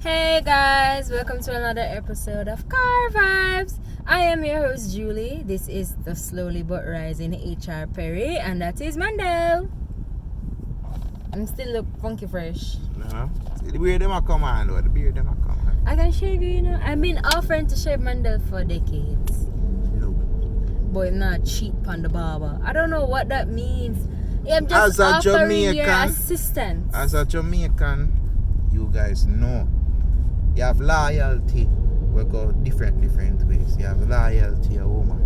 Hey guys, welcome to another episode of Car Vibes. I am your host Julie. This is the slowly but rising HR Perry, and that is Mandel. I'm still look funky fresh. No, the beard them a come on though. The beard them a come on. I can shave you, I've been offering to shave Mandel for decades. No. But I'm not cheap on the barber. I don't know what that means. I'm just As a offering your Jamaican- assistance. As a Jamaican, you guys know you have loyalty. We go different ways. You have loyalty to your woman.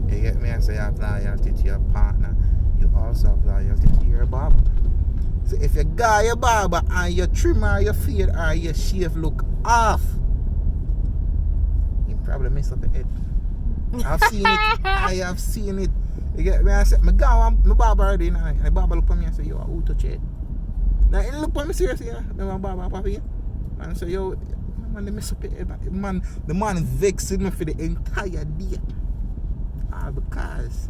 You get me? I say you have loyalty to your partner. You also have loyalty to your barber. So if you got your barber and your trimmer, your fade or your shave look off, you probably mess up your head. I've seen it. I have seen it. You get me? I say, my barber already now. And the barber look at me and say, yo, who touch it? Now, he look at me seriously, yeah. My barber, papi. And say, yo, man, they mess up your head. Man, the man vexed me for the entire day. All because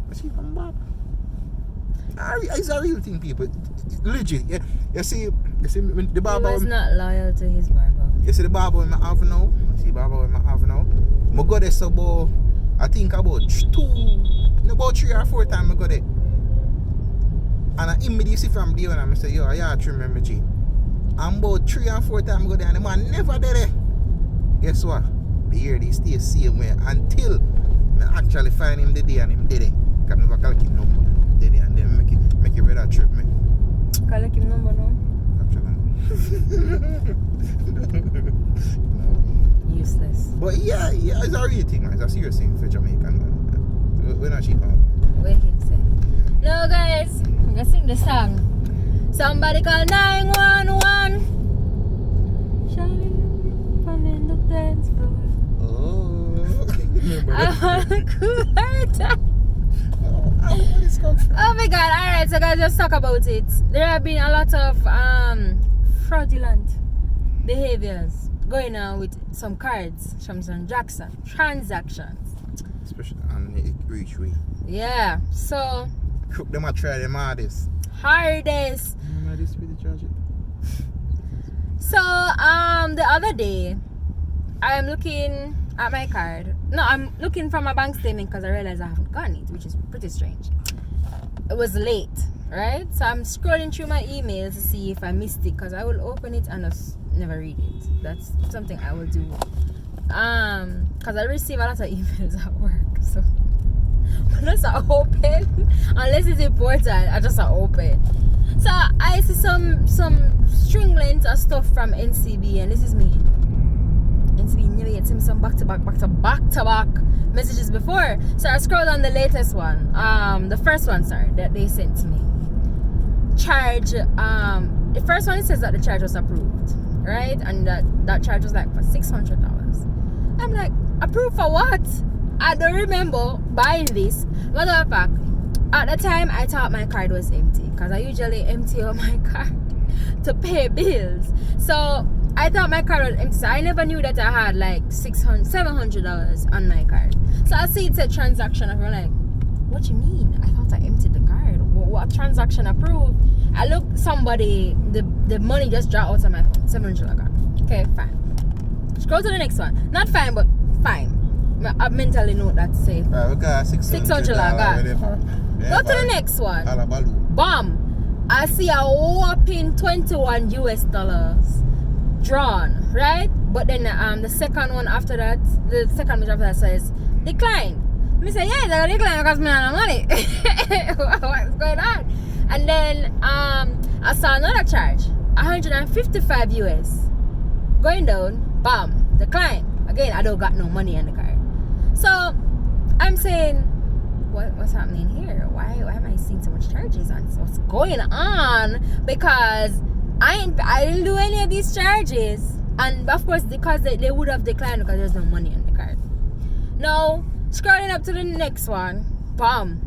I see my barber. It's a real thing, people. Legit. Yeah. You see when the He barber. was not loyal to his barber. You see the barber in my have now? See the barber in my have now? I go there so about, I think about 3 or 4 times I go there. And I immediately see from there and I say, yo, I trim remember G. And about 3 or 4 times I go there and the man never there. Guess what? The year they stay same way until I actually find him the day and him dead. Because I never call him number. Dead and then make it better trip me. Call him number now. Useless. But yeah, it's a real thing, man. It's a serious thing for Jamaican, man. We're not cheap, man. What him say? No, guys, I'm gonna sing the song. Somebody call 911. Shining in the dance floor. Oh. I wanna cool her down. Oh my god, alright, so guys, let's talk about it. There have been a lot of fraudulent behaviors going on with some cards from some Jackson transactions. Especially on the reach way. Yeah, so Crook them a try them hardest. hardest. This with the charge it. So the other day I am looking at my card. No, I'm looking for my bank statement because I realized I haven't gotten it, which is pretty strange. It was late, right? So I'm scrolling through my emails to see if I missed it, because I will open it and just never read it. That's something I will do. Because I receive a lot of emails at work, so unless I open, unless it's important, I just open. So I see some string length of stuff from NCB, and this is me. NCB nearly had some back to back messages before. So I scrolled on the latest one, the first one, that they sent to me. Charge, the first one, it says that the charge was approved, right? And that charge was like for $600. I'm like, approved for what? I don't remember buying this. Matter of fact, at the time I thought my card was empty, because I usually empty out my card to pay bills. So I thought my card was empty, so I never knew that I had like $700 on my card. So I see it said transaction, I'm like, what you mean? I thought I emptied the card. What transaction approved? I look, somebody, the money just dropped out of my phone. $700 card. Okay, fine. Scroll to the next one. Not fine, but fine. I mentally note that safe. Alright, we got $600. Go to the next one. Bam! I see a whopping $21 US drawn, right? But then the second one after that, says decline. Me say, yeah, they decline because me don't have money. What's going on? And then I saw another charge, 155 US. Going down, bam, decline. Again, I don't got no money on the card. So I'm saying, what's happening here? Why am I seeing so much charges on? So what's going on? Because I didn't do any of these charges, and of course because they would have declined because there's no money on the card. Now scrolling up to the next one, bam,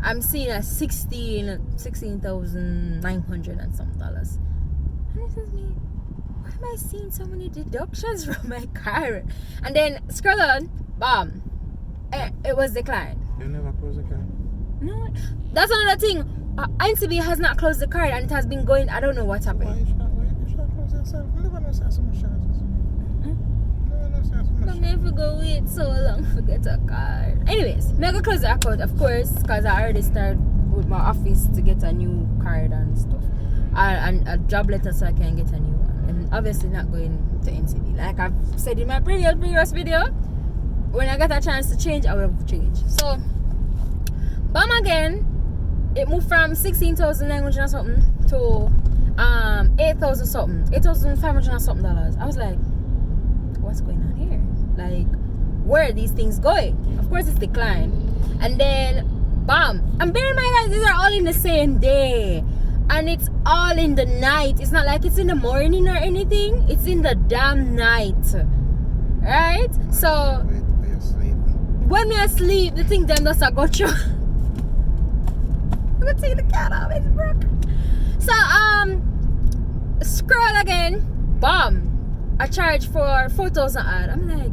I'm seeing a $16,900 and some dollars. And this is me. Why am I seeing so many deductions from my card? And then scroll on, bam, it was declined. You never close the card? No, that's another thing. NCB has not closed the card, and it has been going. I don't know what's happening. Why you should close myself, I never know say so much charges. Never know say so much. But me have to go wait so long to get a car. Anyways, me go close the account, of course, because I already started with my office to get a new card and stuff. And a job letter so I can get a new one. And obviously not going to NCB. Like I've said in my previous video, when I get a chance to change, I will change. So, bam again, it moved from 16,900 and something to 8,000 something, 8,500 and something dollars. I was like, what's going on here? Like, where are these things going? Of course, it's declined. And then, bam. And bear in mind, guys, these are all in the same day. And it's all in the night. It's not like it's in the morning or anything. It's in the damn night. Right? So, when me asleep, the thing them does go through. I'm gonna take the cat off, it's broke. So, scroll again. Bam. I charge for 4,000 odd. I'm like,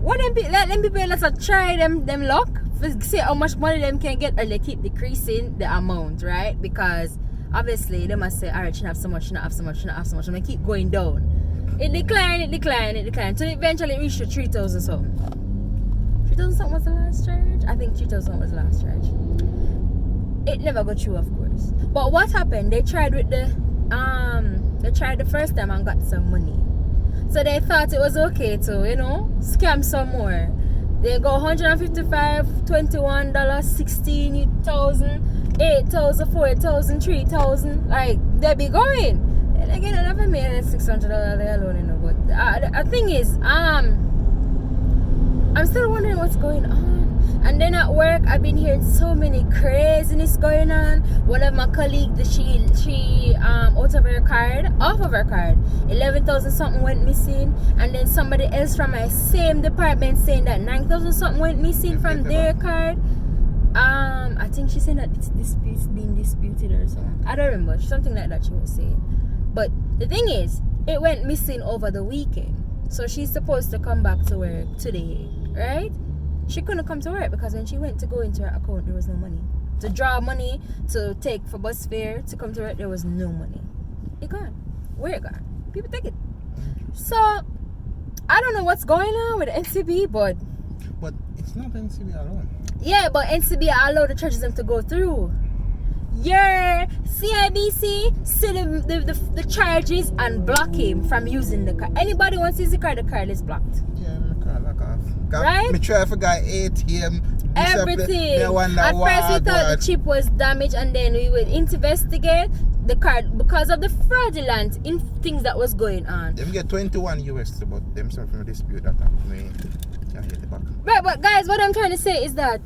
what them let them people let's try them luck. See how much money them can get, or they keep decreasing the amount, right? Because obviously they must say, alright, she have so much, she not have so much, she not have so much, and they keep going down. It declined, till eventually it reached to 3,000 something. 3,000 something was the last charge? I think 3,000 was the last charge. It never got through, of course. But what happened? They tried with the first time and got some money. So they thought it was okay to, scam some more. They go $155, $21, 16,000, 8,000, 4,000, 3,000. Like, they be going. And again, I never made $600 there alone, But the thing is, I'm still wondering what's going on. And then at work, I've been hearing so many craziness going on. One of my colleagues, she off of her card, 11,000 something went missing. And then somebody else from my same department saying that 9,000 something went missing from their card. I think she said that it's being disputed or something. I don't remember, something like that she was saying. But the thing is, it went missing over the weekend. So she's supposed to come back to work today, right? She couldn't come to work because when she went to go into her account, there was no money. To draw money, to take for bus fare, to come to work, there was no money. It gone. Where it gone? People take it. So, I don't know what's going on with NCB, but it's not NCB alone. Yeah, but NCB allowed the charges them to go through. Your CIBC see the charges and block him from using the card. Anybody wants to use the card is blocked. Yeah, my card lock off. Right? Me try for guy ATM. Everything. At first we thought the chip was damaged, and then we would investigate the card because of the fraudulent things that was going on. Them get 21 US, but them some from a dispute that me can't get it back. Right, but guys, what I'm trying to say is that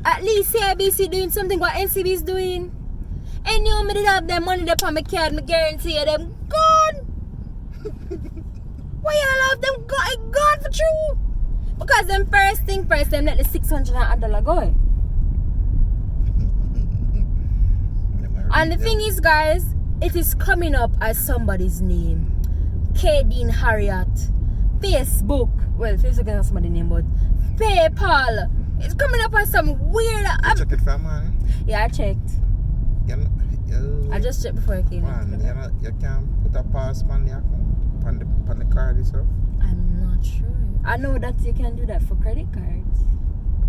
at least CIBC doing something what NCB is doing. And you me did have them money up on my card, me guarantee you them gone. Why you allow them gone for true? Because them first, them let the $600 go. And the thing is, guys, it is coming up as somebody's name. Kadeen Harriet. Facebook. Well, Facebook is not somebody's name, but PayPal. It's coming up as some weird. You check it for man? Yeah, I checked. I just checked before I came in. You can't put a pass on the account, on the card itself? I'm not sure. I know that you can do that for credit cards.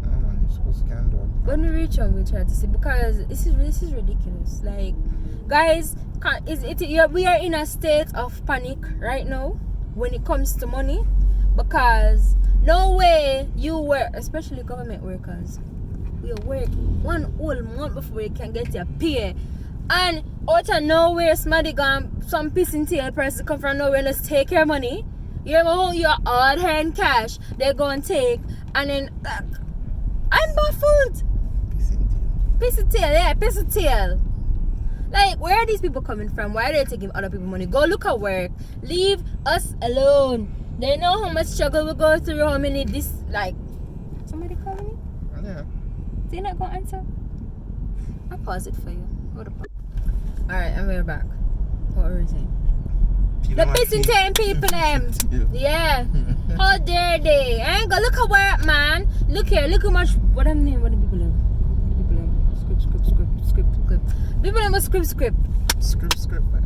No, man, you're supposed to can do it. When we reach home, we try to see, because this is ridiculous. Like, guys, we are in a state of panic right now when it comes to money, because no way you work, especially government workers, you work one whole month before you can get your pay, and out of nowhere somebody gone, some pissing tail person come from nowhere and just take your money. You know, your hard hand cash they're gonna take, and then I'm baffled. Pissing tail. Like, where are these people coming from? Why are they taking other people's money? Go look at work. Leave us alone. They know how much struggle we go through, how many somebody calling me? Yeah. They not gonna answer? I'll pause it for you. Hold up. Alright, and we're back. What were we saying? The pissing tail people, them. Yeah. How dare they? I ain't gonna look at work, man. Look here, look how much. What do people have? Script. People have a script. Script, man.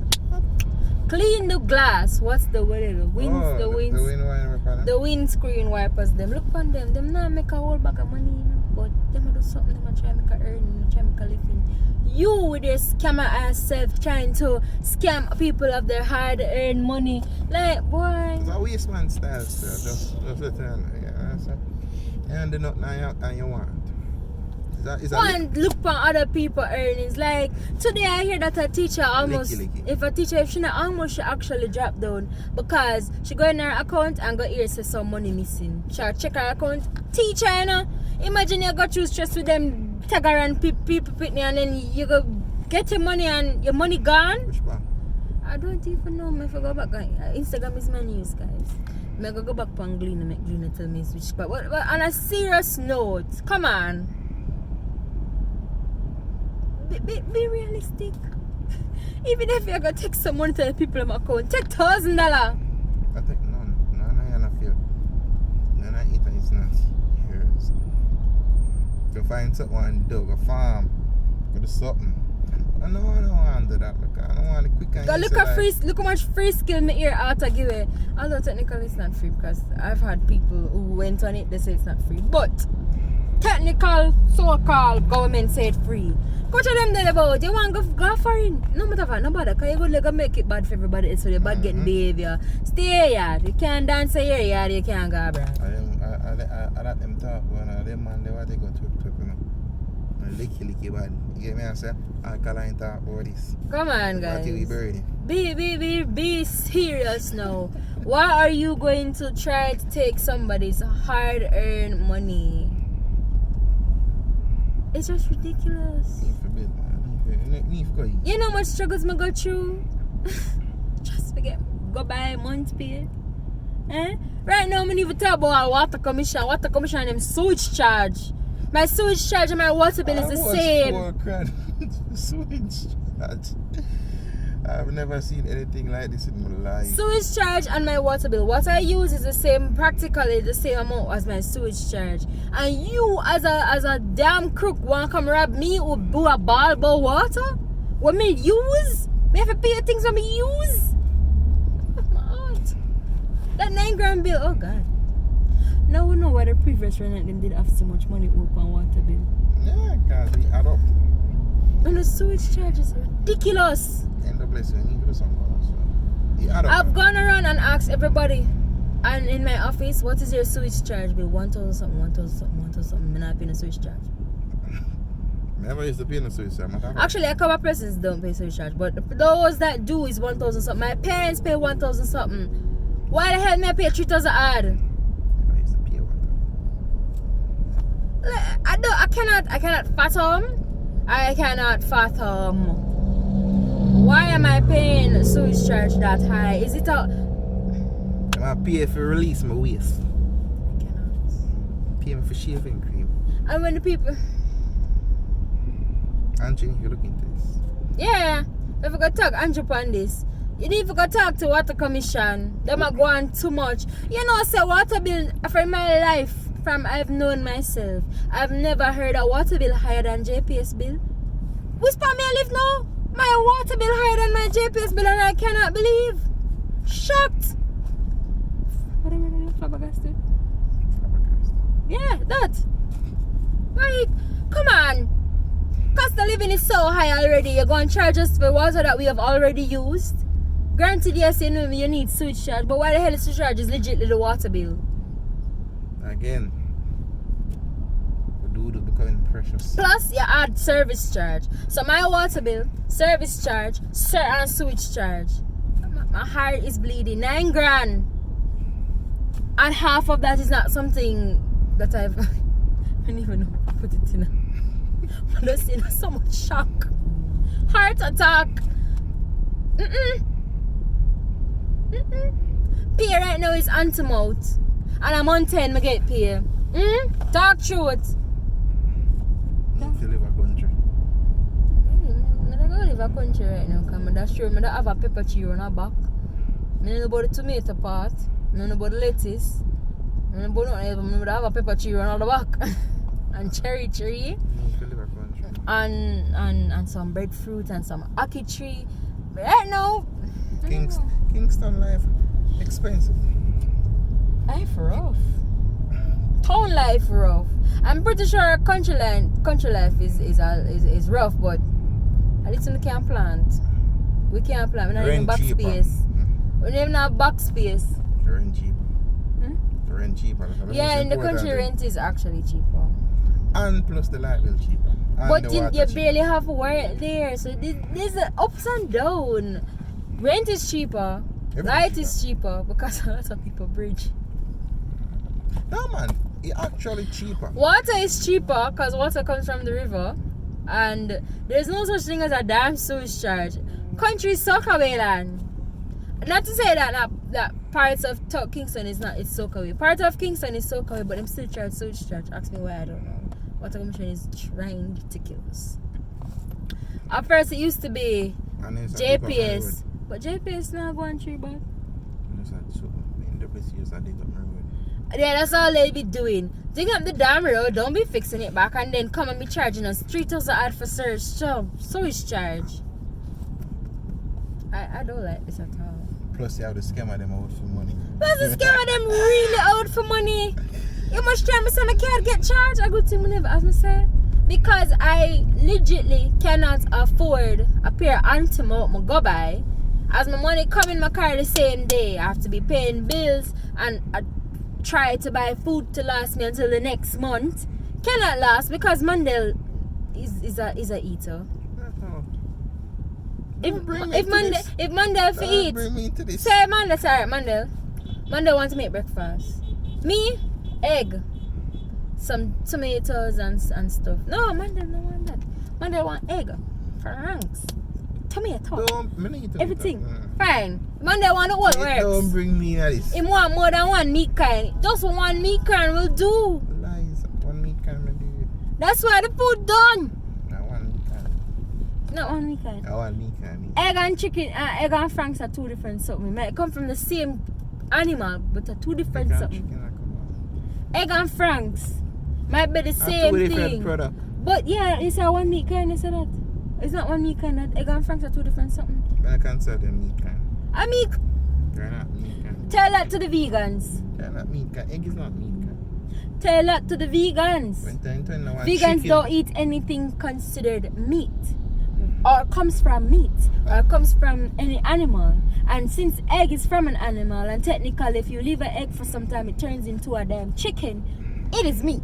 Clean the glass. What's the word? The wind, Oh, the wind, The wind wiper. the windscreen wipers. Them look on them. Them not make a whole bag of money, you know, but them a do something. Them a try make a earning. Try make a living. You with your scammer ass self trying to scam people of their hard-earned money. Like, boy. It's a waste man style still. Just the turn. And do nothing and you want. Is that One look for other people earnings. Like today I hear that a teacher almost Licky. if she not almost she actually drop down because she go in her account and go here say some money missing. She check her account. Teacher, you know. Imagine you go through stress with them tagger and people pitney and then you go get your money and your money gone. Which one? I don't even know if I go back. Instagram is my news, guys. I go back on Gleena, make Gleena tell me switch back. But on a serious note, come on. Be realistic. Even if you're gonna take some money to the people in my account, take $1,000. I think none of you none of it is not yours. Go find someone do a farm, go do something. I don't want to do that because I don't want to quick and Go easy look at life. free. Look how much free skill me here out to give it. Although technically it's not free because I've had people who went on it. They say it's not free, but technical so-called government said free. Go to them there about you want to go for it. No matter what, no matter because you're going to make it bad for everybody else. So you're bad getting behavior. Stay here. You can't dance here. You can't go abroad. I let them talk when them man they want to go to you know. And licky bad. You get me? I say alkaline talk about this. Come on, What guys. we birdie. Be serious now. Why are you going to try to take somebody's hard-earned money? It's just ridiculous. Need for bed, man. Need for go eat. You know how much struggles I go through? Just forget. Go buy a month pay. Eh? Right now, I need to talk about water commission. Water commission and them sewage charge. My sewage charge and my water bill is the same. $4,000 sewage charge. I've never seen anything like this in my life. Sewage charge and my water bill. What I use is the same, practically the same amount as my sewage charge. And you, as a damn crook, want to come rob me with a ball about water? What me use? Me have to pay things for me use? My aunt. That $9,000 bill. Oh God. Now we know why the previous rent them did have so much money up on water bill. Yeah, because we add up. And the sewage charge is ridiculous. End up blessing. You do something else. You add up. I've gone around and asked everybody, and in my office, what is your sewage charge bill? 1,000 something, 1,000 something, 1,000 something. I'm not paying a sewage charge. Never used to pay no sewage charge. Actually, a couple of persons don't pay sewage charge, but those that do is 1,000 something. My parents pay 1,000 something. Why the hell may I pay 3,000 odd? Never used to pay one. I cannot fathom. I cannot fathom. Why am I paying sewage charge that high? Is it a... I pay for release my waist. I cannot. Pay me for shaving cream. And when the people... Angie, you look into this. Yeah, if you go talk Andrew on this, you need to go talk to Water Commission. Them are going too much. You know, say water bill from my life, from I've known myself, I've never heard a water bill higher than JPS bill. Which part me I live now? My water bill higher than my JPS bill, and I cannot believe. Shocked. What am I doing? Flabbergasted. Yeah, that. Like, come on. Cost of living is so high already. You're going to charge us for water that we have already used. Granted, yes, you know you need sewage charge, but why the hell is sewage charge is legitly the water bill? Again, the dude is becoming precious. Plus, you add service charge. So my water bill, service charge, and sewage charge. My heart is bleeding. $9,000. And half of that is not something that I've... I don't even know how to put it in. I'm just in so much shock. Heart attack. Pay right now is anti-mouth. And I'm on 10, I get pay. Talk through it. If you live a country. I don't go live a country right now, because that's sure I don't have a pepper tree on our back. I don't know about the tomato part. I don't know about the lettuce. I don't know about nothing. I don't have a pepper tree on the back. And cherry tree. If you live a country. And some breadfruit and some ackee tree. Right now, Kingston life expensive. Life rough. Town life rough. I'm pretty sure country life is rough, but at least we can't plant. We can't plant. We don't even Rent back cheaper. space. We don't even have back space. Rent cheaper. Rent cheaper. That's the Yeah, most in the important country thing. rent is actually cheaper. And plus the light bill cheaper. And But the you water cheaper. barely have work there, so there's ups and downs. Rent is cheaper, Everything light cheaper. is cheaper because a lot of people bridge. No man, it's actually cheaper. Water is cheaper because water comes from the river, and there's no such thing as a damn sewage charge. Country is Sockaway land. Not to say that parts of Kingston is not, it's Sockaway. Part of Kingston is Sockaway, but them still charge sewage charge. Ask me why, I don't know. Water commission is trying ridiculous. At first it used to be And it's a big up JPS, but JPS now going through, but my road. It's like so in WCS I did up my road. yeah, that's all they be doing. Dig up the damn road, don't be fixing it back, and then come and be charging us 3,000 odd for sewage charge. I don't like this at all. Plus you have the scammer them out for money. What's the scam of them really out for money? You must try me say I can't get charged. A good thing we never, as I say. Because I legitly cannot afford a pair of anti-mouth I go buy. As my money come in my car the same day, I have to be paying bills and I try to buy food to last me until the next month. Cannot last because Mandel is a eater. If Mandel for eat, Bring me into this. say Mandel, sorry, Mandel want to make breakfast. Me, egg, some tomatoes and stuff. No, Mandel don't want that. Mandel want egg, franks, tomato, Don't, me need to everything. do that. Fine. Mandel want the whole Don't works. bring me into this. Him want more than one meat kind. Just one meat kind will do. Lies. One meat can do. That's why the food done. Not one meat can. Not one meat kind. Not one meat can. Egg and chicken, egg and franks are two different something. Might come from the same animal, but are two different something. Egg and franks might be the same Two different thing. product. But yeah, it's a one meat kind, you say that. It's not one meat kind, that egg and franks are two different something. But I can't sell them meat can. I mean, They're not meat can. tell that to the vegans. They're not meat can. Egg is not meat can. Tell that to the vegans. Vegans Vegans don't eat anything considered meat. Or comes from meat. Or comes from any animal. And since egg is from an animal, and technically if you leave an egg for some time, it turns into a damn chicken, it is meat.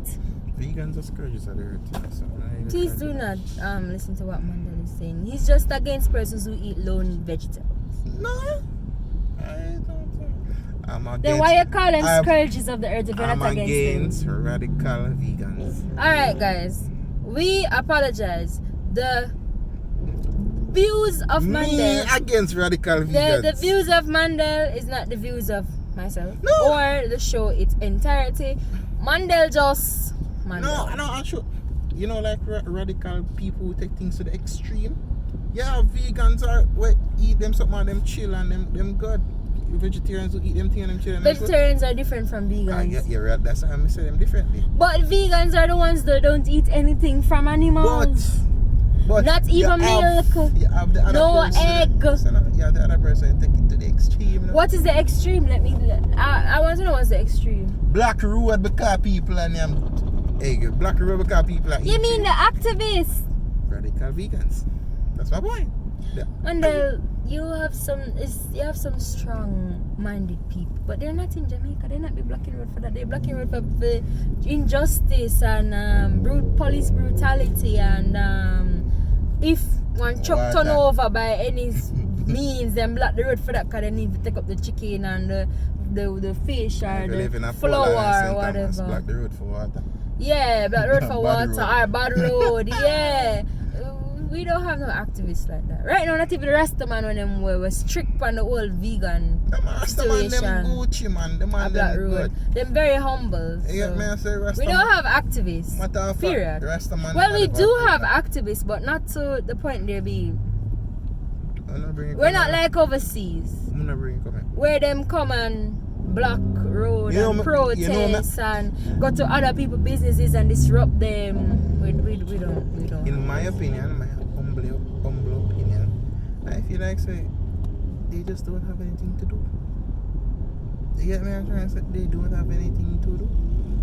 Vegans are scourges of the earth. So Please do not listen to what Mandel is saying. He's just against persons who eat lone vegetables. No. I don't know. I'm against. Then why you call them scourges of the earth if you're I'm not against against them? radical vegans. Alright guys, we apologize. The views of Me Mandel, against radical vegans. the views of Mandel is not the views of myself No. or the show its entirety. Mandel just Mandel. No, I'm sure. You know, like radical people who take things to the extreme. Yeah, vegans are eat them something and them chill and them good. Vegetarians who eat them thing and them chill and them good. Vegetarians are different from vegans. Yeah, right. That's how I say them differently. But vegans are the ones that don't eat anything from animals. But Not you even have- milk. You have the other No person, egg. Yeah, the other person take it to the extreme. What is the extreme? I want to know what's the extreme. Black road because people and them egg. Black road because people are You eating. mean the activists? Radical vegans. That's my point. Yeah. And you have some strong-minded people, but they're not in Jamaica. They're not be blocking road for that. They're blocking road for injustice and police brutality and if one truck turn over by any means, then block the road for that because they need to take up the chicken and the fish or the flour or whatever. Block the road for water. Yeah, block the road for Bad water road. or bad road. Yeah. We don't have no activists like that. Right now, not even the Rastaman when them were strict on the whole vegan Them Rasta man, them situation. Gucci man, them man, Of that them road. good. Them very humble. You get so me? I say Rasta we man. don't have activists. Matter of fact, Period. Rasta man, Well, them we man do never have people. activists, but not to the point they be. I'm not bringing We're it not coming. like overseas, I'm not bringing it coming. where them come and block road You know and me- protest you know me- and go to other people's businesses and disrupt them. We don't. In my opinion, my humble opinion, I feel like say they just don't have anything to do. You get me? I'm trying to say they don't have anything to do.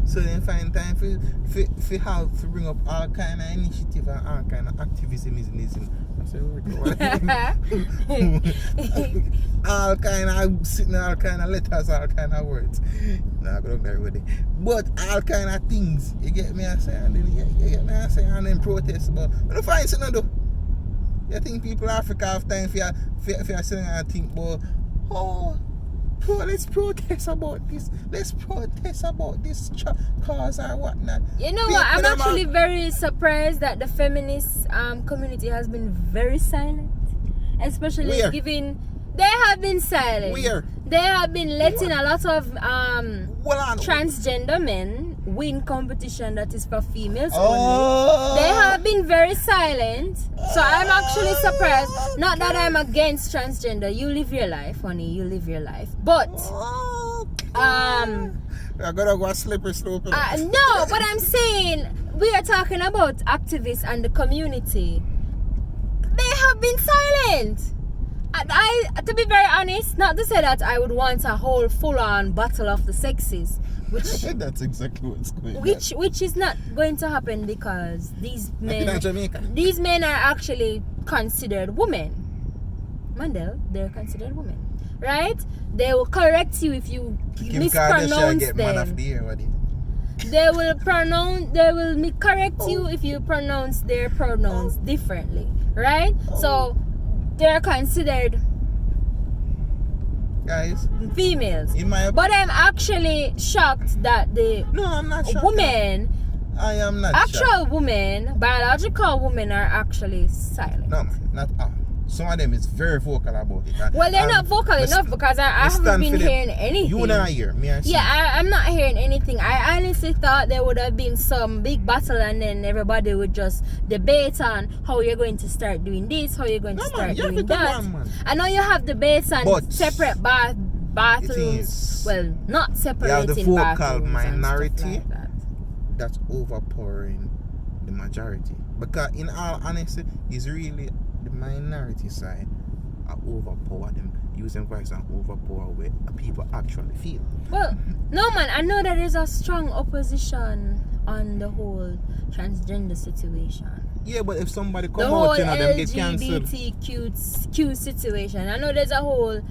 So they find time for have to bring up all kind of initiative and all kind of activism. I say, all kind of sitting, all kind of letters, all kind of words. Nah, I don't agree with it. But all kind of things. You get me? I say, and then you get me? I say, and then protest. But I don't find something to do. You think people in Africa have time for you sitting and think, but let's protest about this. Let's protest about this cause or whatnot. You know what? I'm actually very surprised that the feminist community has been very silent. Especially given they have been silent. They have been letting a lot of transgender men win competition that is for females only. They have been very silent. So I'm actually surprised. Not that I'm against transgender. You live your life, honey. You live your life. But I'm gonna go slippery slope. No, but I'm saying we are talking about activists and the community. They have been silent. I to be very honest, not to say that I would want a whole full-on battle of the sexes, which that's exactly what's going on. Which is not going to happen because these men are actually considered women. Mandel, they're considered women, right? They will correct you if you mispronounce them. Man of the year, what They will correct you if you pronounce their pronouns differently, right? So they're considered guys females. But I'm actually shocked that I'm not shocked. Women, I am not actual shocked. Women, biological women are actually silent. No, not all. Some of them is very vocal about it. Well, they're not vocal enough because I haven't been hearing anything. You not hear me. I'm not hearing anything. I honestly thought there would have been some big battle and then everybody would just debate on how you're going to start doing this, how you're going to start doing that. I know you have debates on separate bathrooms. Well, not separating the vocal bathrooms minority and stuff like that. that's overpowering the majority. Because in all honesty, it's really the minority side are overpower them, use them voice and overpower where people actually feel. Well, no man, I know that there's a strong opposition on the whole transgender situation. Yeah, but if somebody come The out, whole them get cancelled. LGBTQ situation. I know there's a whole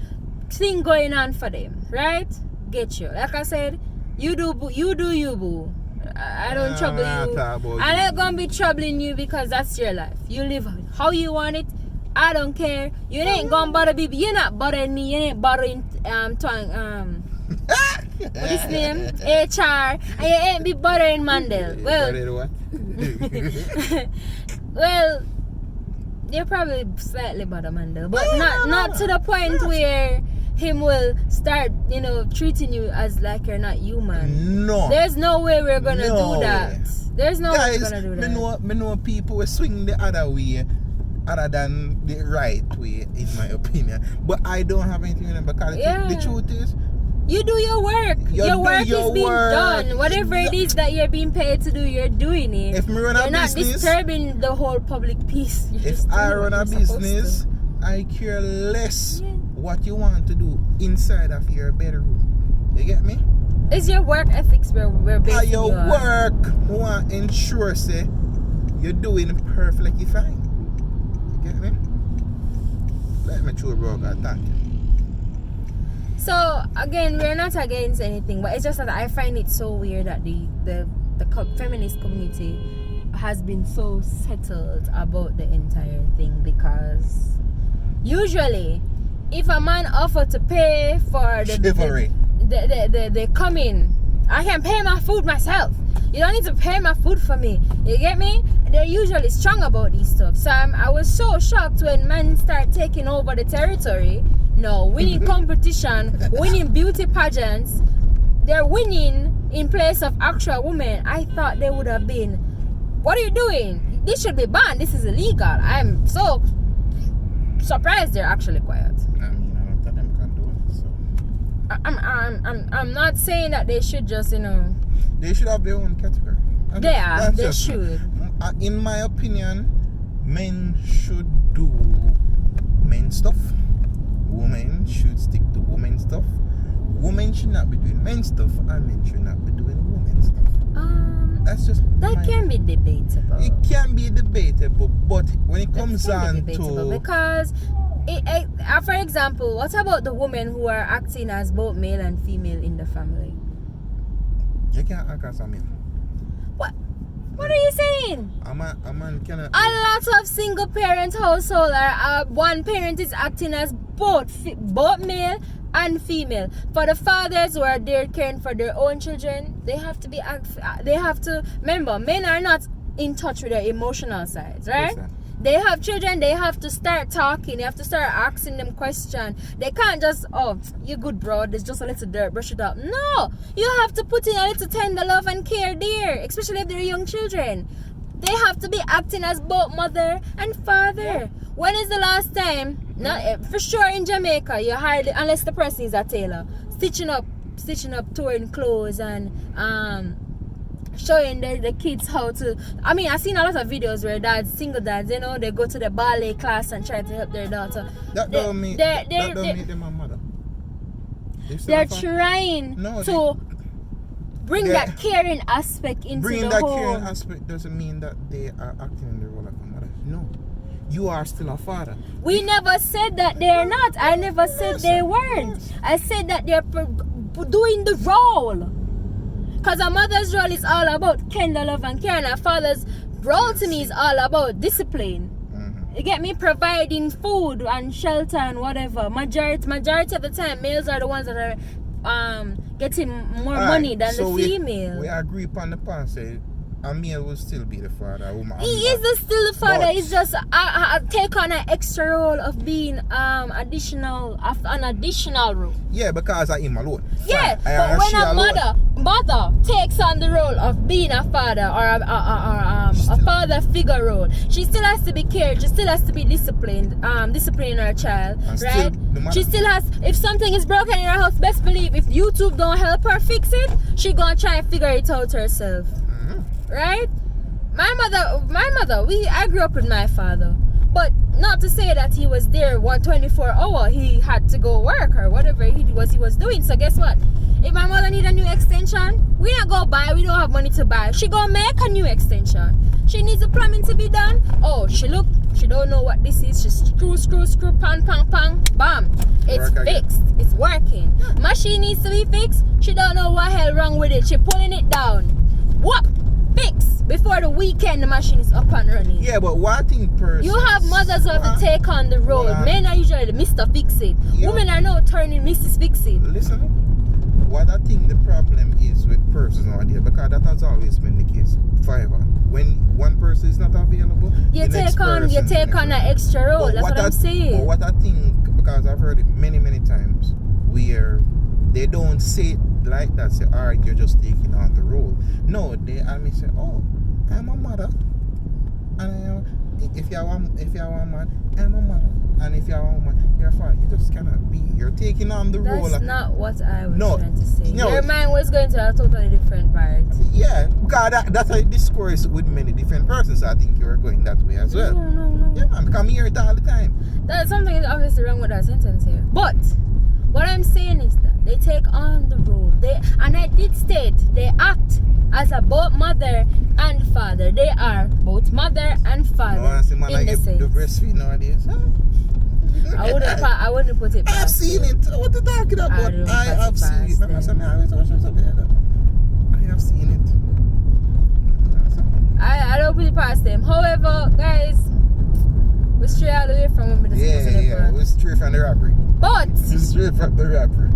thing going on for them, right? Get you. Like I said, you do you boo. I don't trouble you. I'm not gonna be troubling you because that's your life. You live how you want it. I don't care. You ain't gonna bother me. You're not bothering me. You ain't bothering what is his name? HR. And you ain't be bothering Mandel. Well, you're probably slightly bother Mandel, but not to the point where him will start, treating you as like you're not human. No. There's no way we're gonna do that. There's no way we're gonna do that. Me know people will swing the other way other than the right way, in my opinion. But I don't have anything in it because the truth is, you do your work. Your work is being done. Whatever it is that you're being paid to do, you're doing it. If me run a business, you're not disturbing the whole public peace. If I run a business, I care less what you want to do inside of your bedroom. You get me? It's your work ethics we're basing your work want ensure say you're doing perfectly fine. You get me? Let me through, bro. God, thank you. So again, we're not against anything, but it's just that I find it so weird that the feminist community has been so settled about the entire thing, because usually if a man offered to pay for the coming, I can pay my food myself. You don't need to pay my food for me. You get me? They're usually strong about these stuff. So I was so shocked when men start taking over the territory. No, winning competition, winning beauty pageants. They're winning in place of actual women. I thought they would have been, what are you doing? This should be banned. This is illegal. I'm so surprised they're actually quiet. I mean, I don't think them can do it. So I'm not saying that they should just, they should have their own category. They should. In my opinion, men should do men stuff. women should stick to women stuff. Women should not be doing men stuff, and men should not be doing women stuff. That's just that can be debatable. It can be debatable, but when it comes can be on debatable to because for example, what about the women who are acting as both male and female in the family? you can't act as a man. What are you saying? A man cannot. A lot of single parent household are one parent is acting as both male and female. For the fathers who are there caring for their own children, they have to remember, men are not in touch with their emotional sides, right? Yes, they have children, they have to start talking, they have to start asking them questions. They can't just, oh, you're good, bro, there's just a little dirt, brush it up. No, you have to put in a little tender love and care there, especially if they're young children. They have to be acting as both mother and father. When is the last time, not for sure in Jamaica, you hardly, unless the person is a tailor, stitching up, torn clothes and showing the kids how to. I mean, I've seen a lot of videos where single dads, you know, they go to the ballet class and try to help their daughter. That don't make them a mother. They're trying to bring that caring aspect into bringing the that home. caring aspect doesn't mean that they are acting in the role of a mother. No, you are still a father. We never said that they're not. I never said they weren't. I said that they're doing the role. Because a mother's role is all about tender love and care, and a father's role to me is all about discipline. You get me? Providing food and shelter and whatever. Majority of the time, males are the ones that are getting more money than the female. We agree upon the point, say a male will still be the father. He is still the father. He's just take on an extra role of being an additional role. Yeah, because of him alone. Yeah, but when a mother takes on the role of being a father or a father figure role, she still has to be cared. She still has to be disciplining her child, right? She still has. If something is broken in her house, best believe if YouTube don't help her fix it, she gonna try and figure it out herself. Right? My mother, I grew up with my father. But not to say that he was there 124 hour, he had to go work or whatever he was doing. So guess what? If my mother need a new extension, we not go buy, we don't have money to buy. She gonna make a new extension. She needs the plumbing to be done. Oh, she don't know what this is. She screw, pang, bam. It's fixed. It's working. Machine needs to be fixed. She don't know what hell wrong with it. She pulling it down. Whoop! Fix before the weekend the machine is up and running. Yeah, but what in person? You have mothers who have to take on the role. Men are usually the Mr. Fix It. Women are now turning Mrs. Fix It. Listen, what I think the problem is with persons nowadays, because that has always been the case forever. When one person is not available, you take on an extra role. That's what I'm saying. But what I think, because I've heard it many times, where they don't say it like that, say, alright, you're just taking on the role. No, they say, oh, I'm a mother, and if you're a man, I'm a mother, and if you're a woman, you're a father. You just cannot be. You're taking on the role. That's not what I was trying to say. Your mind was going to a totally different part. Yeah, because that's a discourse with many different persons. I think you're going that way as well. No. Yeah, man, come here all the time. That's something is obviously wrong with that sentence here. But what I'm saying is that they take on the role. And I did state they act as a both mother and father. They are both mother and father. I get the breastfeed nowadays. I wouldn't put it past. I've seen it. What are you talking about? I have seen it. I have seen it. I don't put it past them. However, guys, we stray all the way from when we discussed it. Yeah, we stray from the robbery. But straight from the rapper.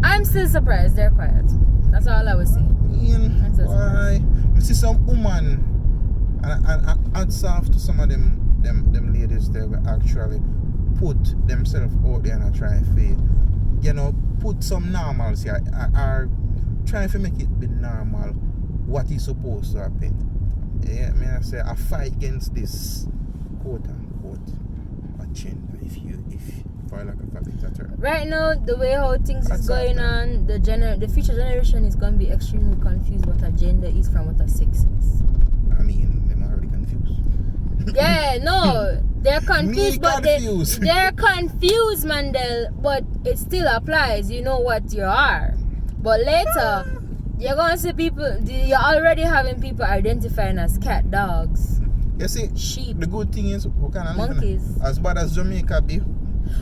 I'm still surprised they're quiet. That's all I was saying. Why? I see some woman and hats off to some of them ladies there will actually put themselves out there and try to put some normalcy or trying to make it be normal what is supposed to happen. Yeah, I say I fight against this quote unquote agenda if for lack of a better term. Right now, the way how things is going on, the future generation is going to be extremely confused what a gender is from what a sex is. I mean, they're already confused. Yeah, no. They're confused, but confused. they're confused, Mandel. But it still applies. You know what you are. But later, you're gonna see people. You're already having people identifying as cat, dogs, You see, sheep. the good thing is, we kind of Monkeys. as bad as Jamaica be.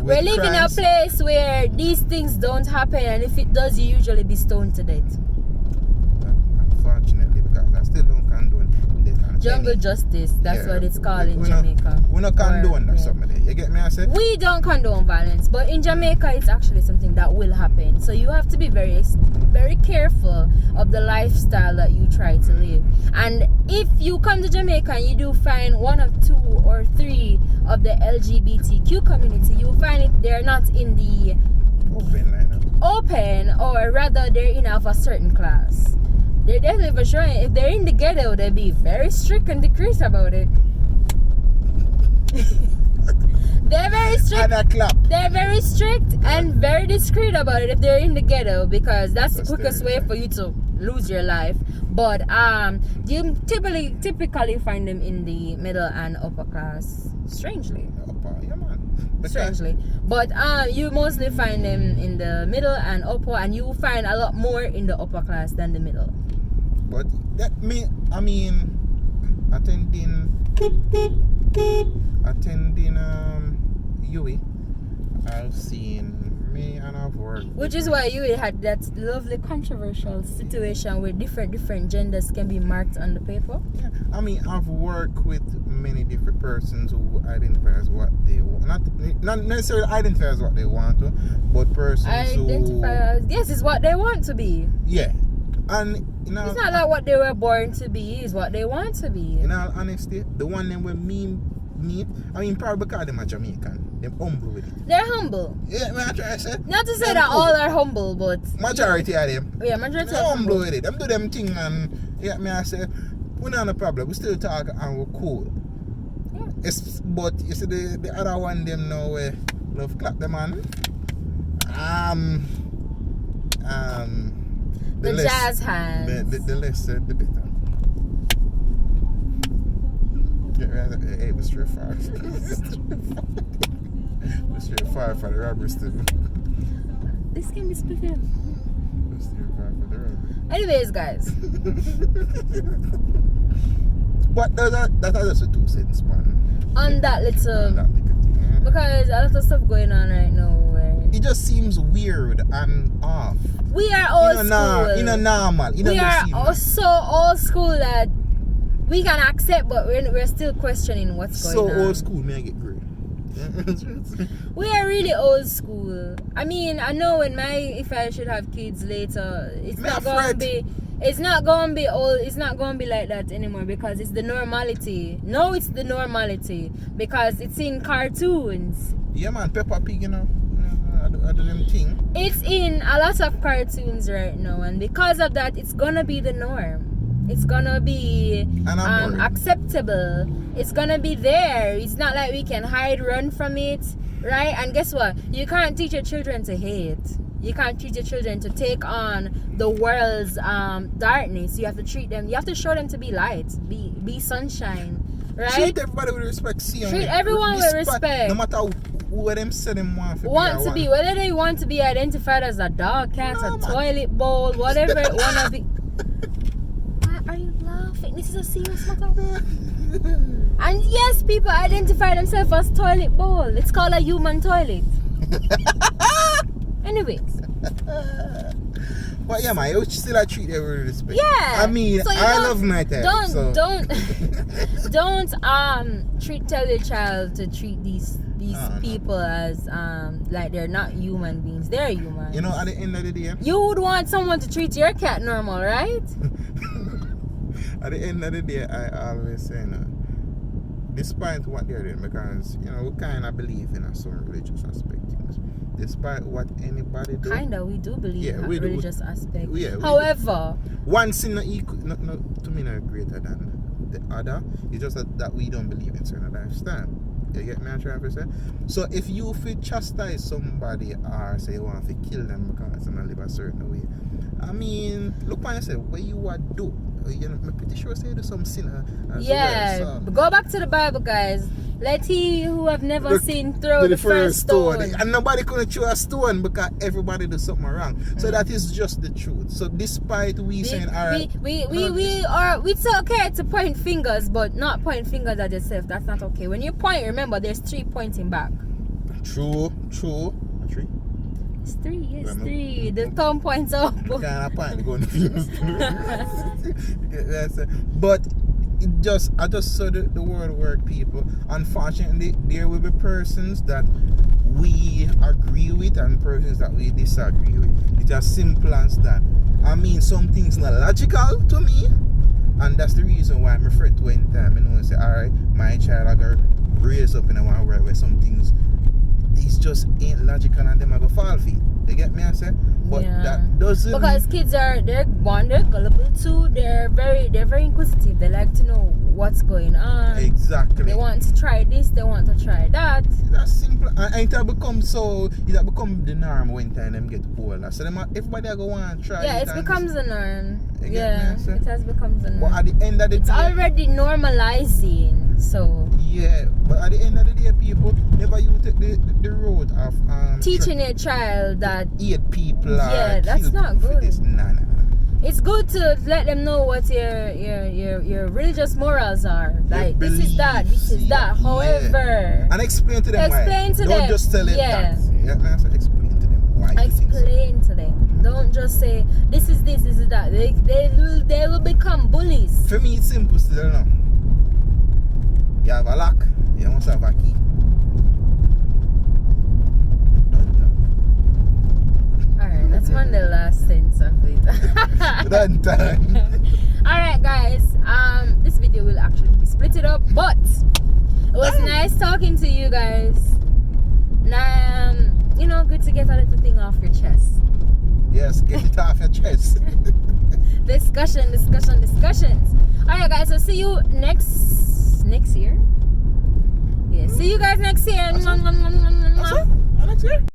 We're living in a place where these things don't happen, and if it does, you usually be stoned to death. Unfortunately, because I still don't condone death and Jungle any- justice, that's Yeah, what it's called in we not- Jamaica. We not condone that Yeah. something there. You get me? I say. We don't condone violence, but in Jamaica, it's actually something that will happen. So you have to be very careful of the lifestyle that you try to live. And if you come to Jamaica and you do find one of two or three of the LGBTQ community, you'll find it they're not in the Open like that. open, or rather they're in of a certain class. They're definitely for sure. If they're in the ghetto, they'll be very strict and decrease about it. They're very strict. And a clap. They're very strict and very discreet about it if they're in the ghetto, because that's the That's quickest way stereotype. for you to lose your life. But you typically find them in the middle and upper class. Strangely. Yeah, man. Because- Strangely. But you mostly find them in the middle and upper, and you find a lot more in the upper class than the middle. But that I mean, attending UE, I've seen me and I've worked. Which is why you had that lovely controversial situation where different genders can be marked on the paper. Yeah, I mean, I've worked with many different persons who identify as what they want. Not necessarily identify as what they want to, but persons Identify as, yes, it's what they want to be. yeah. And you know, It's not like what they were born to be, it's what they want to be. in all honesty, the one them when me, I mean, probably because them are Jamaican, them humble with it. They're humble. Yeah, I try to say. Not to say Them that cool. all are humble, but Majority of them. yeah, majority They're are humble humble. with it. Them do them thing and yeah, me I say, we not a problem. We still talk and we're cool. Yeah. It's, but you see the other one them now where love clap them on. The less- jazz hands. The less said, the better. Yeah, hey, we're straight fire. We're straight fire for the robbery still. This can be split up. We're straight fire for the robbery. Anyways, guys, But that are just a 2 cents, man. on that little, That little thing. because a lot of stuff going on right now where It just seems weird and off. we are old In school. a normal. We are so old school that we can accept, but we're still questioning what's going so on. old school, may I get great. We are really old school. I mean, I know if I should have kids later, it's Me not afraid. going to be. It's not going to be old. It's not going to be like that anymore because it's the normality. No, it's the normality because it's in cartoons. Yeah, man, Peppa Pig, you know. I do them thing. It's in a lot of cartoons right now, and because of that, it's gonna be the norm. It's gonna be And I'm worried. acceptable. It's gonna be there. It's not like we can hide, run from it, right? And guess what? You can't teach your children to hate. You can't teach your children to take on the world's darkness. You have to treat them. You have to show them to be light, be sunshine, right? Treat everybody with respect. See 'em Treat everyone with respect. No matter who them say them want to Want be. to be, whether they want to be identified as a dog, cat, No, a man. toilet bowl, whatever it wanna be. Why are you laughing? This is a serious matter. And yes, people identify themselves as toilet bowl. It's called a human toilet. Anyways, But yeah, man, you still treat them with respect. yeah. I mean, So you I don't- love my type. don't tell your child to treat these No. people as like they're not human beings. They're human. You know, at the end of the day, You would want someone to treat your cat normal, right? at the end of the day, I always say, despite what they're doing, because, you know, we kind of believe in some religious aspect things. Despite what anybody do, Kinda, we do believe Yeah, in we do. religious aspect. Yeah, we However, one sin not equal, not to me not greater than the other. It's just that we don't believe in certain lifestyle. You get me? I'm trying to say. So if you feel chastise somebody or say you want to kill them because they live a certain way, I mean, look on yourself. What you would do? I'm pretty sure say do some sinner as Yeah, well. So. go back to the Bible, guys. Let he who have never Look, seen throw the first stone. And nobody couldn't throw a stone because everybody do something wrong. So that is just the truth. So despite we saying alright, It's okay to point fingers, but not point fingers at yourself. That's not okay. When you point, remember there's 3 pointing back. True. 3. It's 3, yes, 3. The thumb points up. Kind of point going but I just saw the word work, people. Unfortunately, there will be persons that we agree with and persons that we disagree with. It's as simple as that. I mean, some things not logical to me, and that's the reason why I'm referred to in time. You know, and say, alright, my child I got raised up in a one world where some things these just ain't logical and them are gonna fall for it. You get me? I say, but that doesn't because kids they're gullible too. They're very inquisitive. They like to know what's going on. Exactly. They want to try this. They want to try that. That's simple. And it become the norm when time them get older. So everybody go want to try. Yeah, it becomes a norm. You Yeah, get me? it has become the norm. But at the end of the It's day, already normalizing. So yeah. But at the end of the day, people never you take the road of teaching a child that eat people. Yeah, or that's kill not people for good. this. Nah. it's good to let them know what your religious morals are. Like this is that, this is that. However, and explain to them why. Don't Just tell them that. Yeah, man, explain to them why. Explain to them. Don't just say this is that. They will become bullies. For me, it's simple still, no. You have a lock, you must have a key. Alright, that's one of the last sentence of it. Done time. Alright guys, this video will actually be split it up, but it was nice talking to you guys. Good to get a little thing off your chest. Yes, get it off your chest. Discussions. Alright guys, so see you next year. Yeah, see you guys next year. Next year?